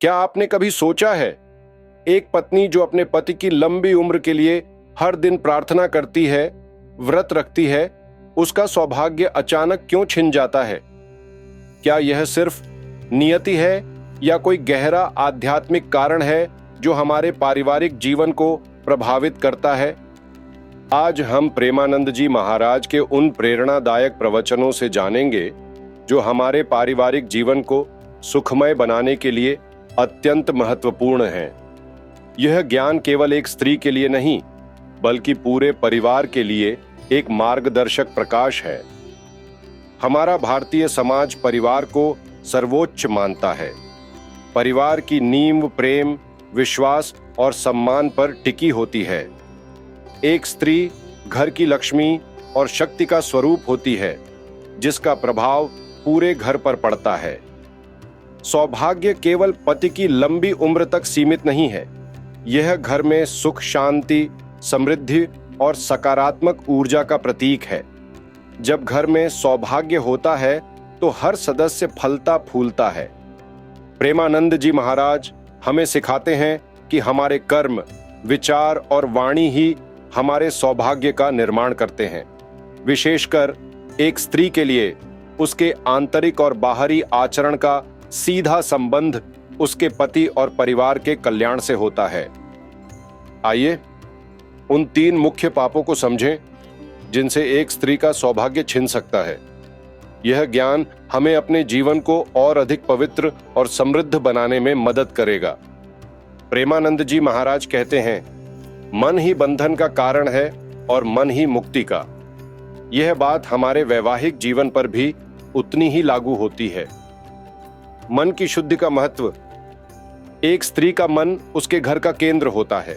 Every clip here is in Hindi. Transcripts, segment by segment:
क्या आपने कभी सोचा है, एक पत्नी जो अपने पति की लंबी उम्र के लिए हर दिन प्रार्थना करती है, व्रत रखती है, उसका सौभाग्य अचानक क्यों छिन जाता है? क्या यह सिर्फ नियति है या कोई गहरा आध्यात्मिक कारण है जो हमारे पारिवारिक जीवन को प्रभावित करता है? आज हम प्रेमानंद जी महाराज के उन प्रेरणादायक प्रवचनों से जानेंगे जो हमारे पारिवारिक जीवन को सुखमय बनाने के लिए अत्यंत महत्वपूर्ण हैं। यह ज्ञान केवल एक स्त्री के लिए नहीं, बल्कि पूरे परिवार के लिए एक मार्गदर्शक प्रकाश है। हमारा भारतीय समाज परिवार को सर्वोच्च मानता है। परिवार की नींव प्रेम, विश्वास और सम्मान पर टिकी होती है। एक स्त्री घर की लक्ष्मी और शक्ति का स्वरूप होती है, जिसका प्रभाव पूरे घर पर पड़ता है। सौभाग्य केवल पति की लंबी उम्र तक सीमित नहीं है। यह घर में सुख, शांति, समृद्धि और सकारात्मक ऊर्जा का प्रतीक है। जब घर में सौभाग्य होता है तो हर सदस्य फलता फूलता है। प्रेमानंद जी महाराज हमें सिखाते हैं कि हमारे कर्म, विचार और वाणी ही हमारे सौभाग्य का निर्माण करते हैं। विशेषकर एक स्त्री के लिए उसके आंतरिक और बाहरी आचरण का सीधा संबंध उसके पति और परिवार के कल्याण से होता है। आइए उन 3 मुख्य पापों को समझें जिनसे एक स्त्री का सौभाग्य छिन सकता है। यह ज्ञान हमें अपने जीवन को और अधिक पवित्र और समृद्ध बनाने में मदद करेगा। प्रेमानंद जी महाराज कहते हैं, मन ही बंधन का कारण है और मन ही मुक्ति का। यह बात हमारे वैवाहिक जीवन पर भी उतनी ही लागू होती है। मन की शुद्धि का महत्व। एक स्त्री का मन उसके घर का केंद्र होता है।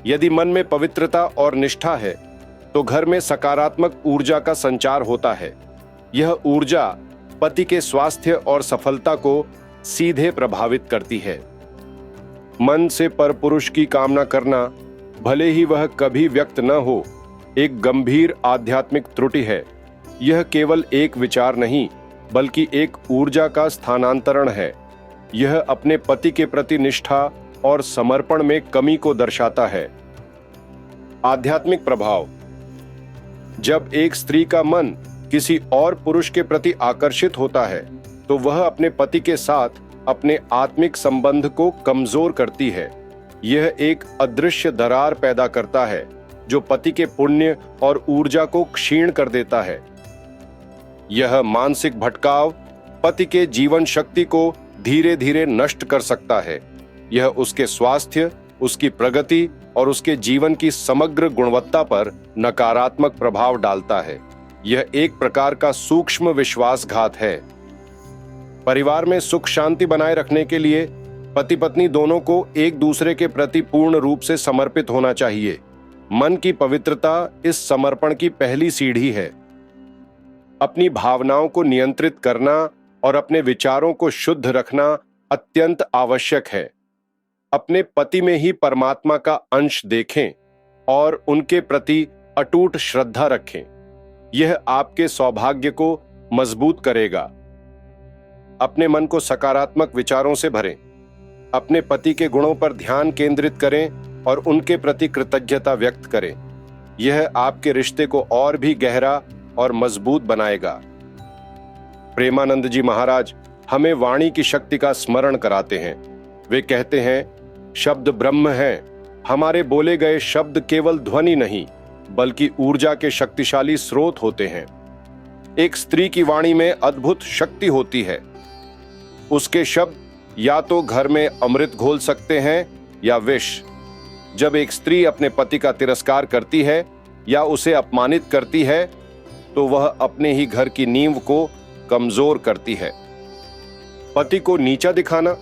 यदि मन में पवित्रता और निष्ठा है तो घर में सकारात्मक ऊर्जा का संचार होता है। यह ऊर्जा पति के स्वास्थ्य और सफलता को सीधे प्रभावित करती है। मन से परपुरुष की कामना करना, भले ही वह कभी व्यक्त न हो, एक गंभीर आध्यात्मिक त्रुटि है। यह केवल एक विचार नहीं, बल्कि एक ऊर्जा का स्थानांतरण है। यह अपने पति के प्रति निष्ठा और समर्पण में कमी को दर्शाता है। आध्यात्मिक प्रभाव। जब एक स्त्री का मन किसी और पुरुष के प्रति आकर्षित होता है तो वह अपने पति के साथ अपने आत्मिक संबंध को कमजोर करती है। यह एक अदृश्य दरार पैदा करता है जो पति के पुण्य और ऊर्जा को क्षीण कर देता है। यह मानसिक भटकाव पति के जीवन शक्ति को धीरे धीरे नष्ट कर सकता है। यह उसके स्वास्थ्य, उसकी प्रगति और उसके जीवन की समग्र गुणवत्ता पर नकारात्मक प्रभाव डालता है। यह एक प्रकार का सूक्ष्म विश्वासघात है। परिवार में सुख शांति बनाए रखने के लिए पति पत्नी दोनों को एक दूसरे के प्रति पूर्ण रूप से समर्पित होना चाहिए। मन की पवित्रता इस समर्पण की पहली सीढ़ी है। अपनी भावनाओं को नियंत्रित करना और अपने विचारों को शुद्ध रखना अत्यंत आवश्यक है। अपने पति में ही परमात्मा का अंश देखें और उनके प्रति अटूट श्रद्धा रखें। यह आपके सौभाग्य को मजबूत करेगा। अपने मन को सकारात्मक विचारों से भरें। अपने पति के गुणों पर ध्यान केंद्रित करें और उनके प्रति कृतज्ञता व्यक्त करें। यह आपके रिश्ते को और भी गहरा और मजबूत बनाएगा। प्रेमानंद जी महाराज हमें वाणी की शक्ति का स्मरण कराते हैं। वे कहते हैं, शब्द ब्रह्म है। हमारे बोले गए शब्द केवल ध्वनि नहीं, बल्कि ऊर्जा के शक्तिशाली स्रोत होते हैं। एक स्त्री की वाणी में अद्भुत शक्ति होती है। उसके शब्द या तो घर में अमृत घोल सकते हैं या विष। जब एक स्त्री अपने पति का तिरस्कार करती है या उसे अपमानित करती है तो वह अपने ही घर की नींव को कमजोर करती है। पति को नीचा दिखाना,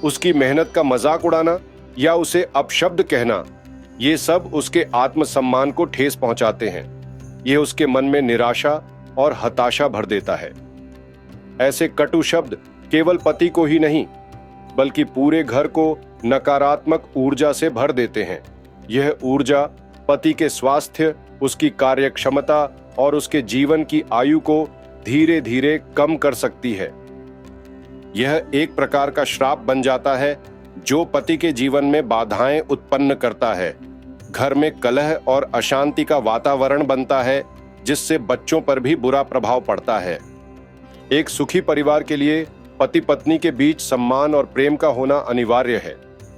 उसकी मेहनत का मजाक उड़ाना या उसे अपशब्द कहना, ये सब उसके आत्मसम्मान को ठेस पहुंचाते हैं। यह उसके मन में निराशा और हताशा भर देता है। ऐसे कटु शब्द केवल पति को ही नहीं, बल्कि पूरे घर को नकारात्मक ऊर्जा से भर देते हैं। यह ऊर्जा पति के स्वास्थ्य, उसकी कार्यक्षमता और उसके जीवन की आयु को धीरे धीरे कम कर सकती है। यह एक प्रकार का श्राप बन जाता है जो पति के जीवन में बाधाएं उत्पन्न करता है। घर में कलह और अशांति का वातावरण बनता है जिससे बच्चों पर भी बुरा प्रभाव पड़ता है। एक सुखी परिवार के लिए पति पत्नी के बीच सम्मान और प्रेम का होना अनिवार्य है।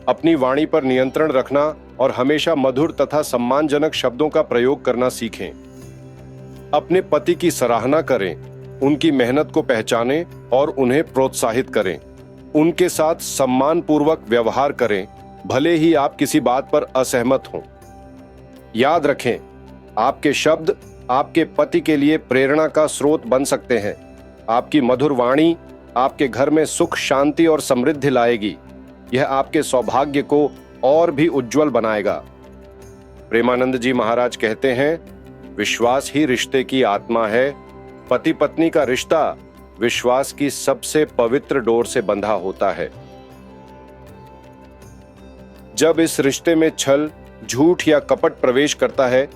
अपनी वाणी पर नियंत्रण रखना और हमेशा मधुर तथा सम्मानजनक शब्दों का प्रयोग करना सीखें। अपने पति की सराहना करें, उनकी मेहनत को पहचानें और उन्हें प्रोत्साहित करें। उनके साथ सम्मानपूर्वक व्यवहार करें, भले ही आप किसी बात पर असहमत हों। याद रखें, आपके शब्द आपके पति के लिए प्रेरणा का स्रोत बन सकते हैं। आपकी मधुर वाणी आपके घर में सुख, शांति और समृद्धि लाएगी। यह आपके सौभाग्य को और भी उज्जवल बनाएगा। प्रेमानंद जी महाराज कहते हैं, विश्वास ही रिश्ते की आत्मा है। पति पत्नी का रिश्ता विश्वास की सबसे पवित्र डोर से बंधा होता है। जब इस रिश्ते में छल, झूठ या कपट प्रवेश करता है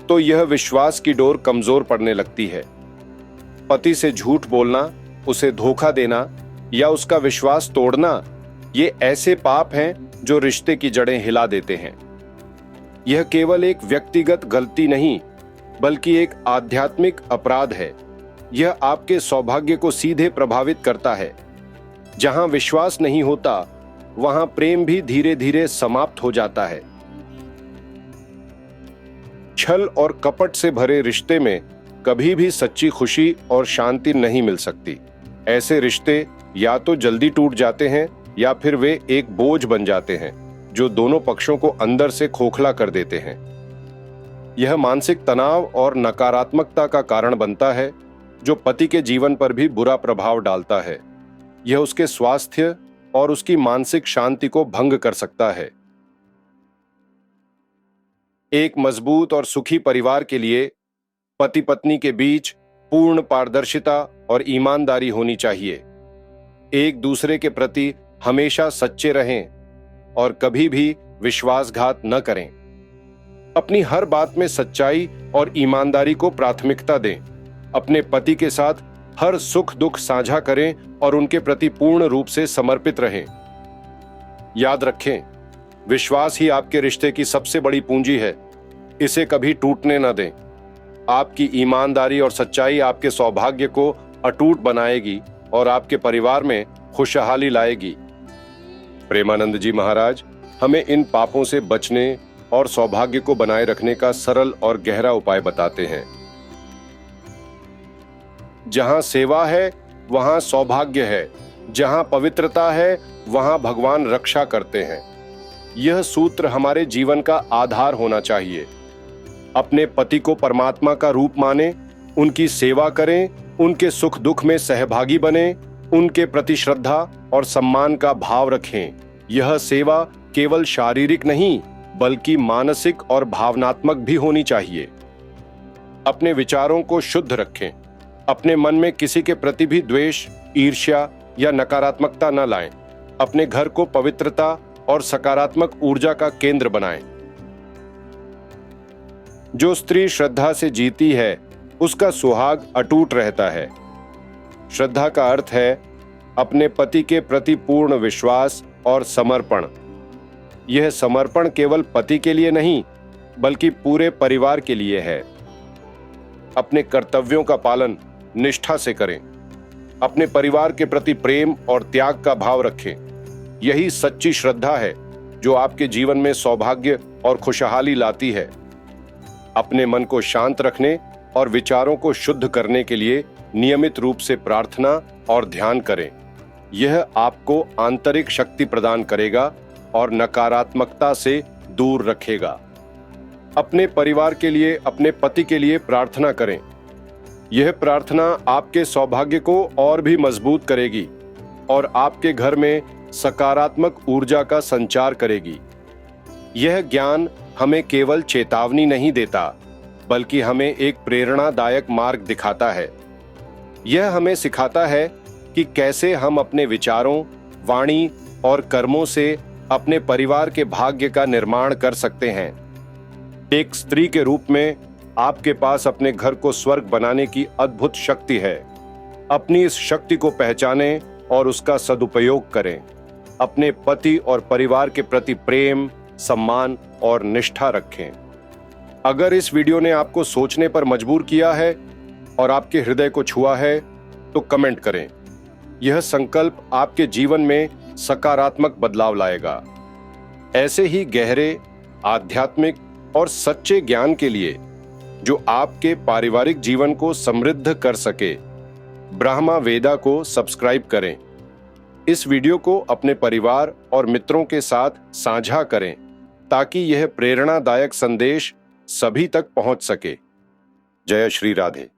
तो यह विश्वास की डोर कमजोर पड़ने लगती है। पति से झूठ बोलना, उसे धोखा देना या उसका विश्वास तोड़ना, ये ऐसे पाप हैं जो रिश्ते की जड़ें हिला देते हैं। यह केवल एक व्यक्तिगत गलती नहीं, बल्कि एक आध्यात्मिक अपराध है। यह आपके सौभाग्य को सीधे प्रभावित करता है। जहां विश्वास नहीं होता, वहां प्रेम भी धीरे धीरे समाप्त हो जाता है। छल और कपट से भरे रिश्ते में कभी भी सच्ची खुशी और शांति नहीं मिल सकती। ऐसे रिश्ते या तो जल्दी टूट जाते हैं या फिर वे एक बोझ बन जाते हैं जो दोनों पक्षों को अंदर से खोखला कर देते हैं। यह मानसिक तनाव और नकारात्मकता का कारण बनता है जो पति के जीवन पर भी बुरा प्रभाव डालता है। यह उसके स्वास्थ्य और उसकी मानसिक शांति को भंग कर सकता है। एक मजबूत और सुखी परिवार के लिए पति पत्नी के बीच पूर्ण पारदर्शिता और ईमानदारी होनी चाहिए। एक दूसरे के प्रति हमेशा सच्चे रहें और कभी भी विश्वासघात न करें। अपनी हर बात में सच्चाई और ईमानदारी को प्राथमिकता दें। अपने पति के साथ हर सुख दुख साझा करें और उनके प्रति पूर्ण रूप से समर्पित रहें। याद रखें, विश्वास ही आपके रिश्ते की सबसे बड़ी पूंजी है। इसे कभी टूटने न दें। आपकी ईमानदारी और सच्चाई आपके सौभाग्य को अटूट बनाएगी और आपके परिवार में खुशहाली लाएगी। प्रेमानंद जी महाराज हमें इन पापों से बचने और सौभाग्य को बनाए रखने का सरल और गहरा उपाय बताते हैं। जहां सेवा है वहां सौभाग्य है, जहां पवित्रता है वहां भगवान रक्षा करते हैं। यह सूत्र हमारे जीवन का आधार होना चाहिए। अपने पति को परमात्मा का रूप माने, उनकी सेवा करें, उनके सुख दुख में सहभागी बने, उनके प्रति श्रद्धा और सम्मान का भाव रखें। यह सेवा केवल शारीरिक नहीं बल्कि मानसिक और भावनात्मक भी होनी चाहिए। अपने विचारों को शुद्ध रखें। अपने मन में किसी के प्रति भी द्वेष, ईर्ष्या या नकारात्मकता न लाएं। अपने घर को पवित्रता और सकारात्मक ऊर्जा का केंद्र बनाएं। जो स्त्री श्रद्धा से जीती है उसका सुहाग अटूट रहता है। श्रद्धा का अर्थ है अपने पति के प्रति पूर्ण विश्वास और समर्पण। यह समर्पण केवल पति के लिए नहीं बल्कि पूरे परिवार के लिए है। अपने कर्तव्यों का पालन निष्ठा से करें। अपने परिवार के प्रति प्रेम और त्याग का भाव रखें। यही सच्ची श्रद्धा है जो आपके जीवन में सौभाग्य और खुशहाली लाती है। अपने मन को शांत रखने और विचारों को शुद्ध करने के लिए नियमित रूप से प्रार्थना और ध्यान करें। यह आपको आंतरिक शक्ति प्रदान करेगा और नकारात्मकता से दूर रखेगा। अपने परिवार के लिए, अपने पति के लिए प्रार्थना करें। यह प्रार्थना आपके सौभाग्य को और भी मजबूत करेगी और आपके घर में सकारात्मक ऊर्जा का संचार करेगी। यह ज्ञान हमें केवल चेतावनी नहीं देता बल्कि हमें एक प्रेरणादायक मार्ग दिखाता है। यह हमें सिखाता है कि कैसे हम अपने विचारों, वाणी और कर्मों से अपने परिवार के भाग्य का निर्माण कर सकते हैं। एक स्त्री के रूप में आपके पास अपने घर को स्वर्ग बनाने की अद्भुत शक्ति है। अपनी इस शक्ति को पहचानें और उसका सदुपयोग करें। अपने पति और परिवार के प्रति प्रेम, सम्मान और निष्ठा रखें। अगर इस वीडियो ने आपको सोचने पर मजबूर किया है और आपके हृदय को छुआ है तो कमेंट करें। यह संकल्प आपके जीवन में सकारात्मक बदलाव लाएगा। ऐसे ही गहरे, आध्यात्मिक और सच्चे ज्ञान के लिए जो आपके पारिवारिक जीवन को समृद्ध कर सके, ब्रह्मा वेदा को सब्सक्राइब करें। इस वीडियो को अपने परिवार और मित्रों के साथ साझा करें ताकि यह प्रेरणादायक संदेश सभी तक पहुंच सके। जय श्री राधे।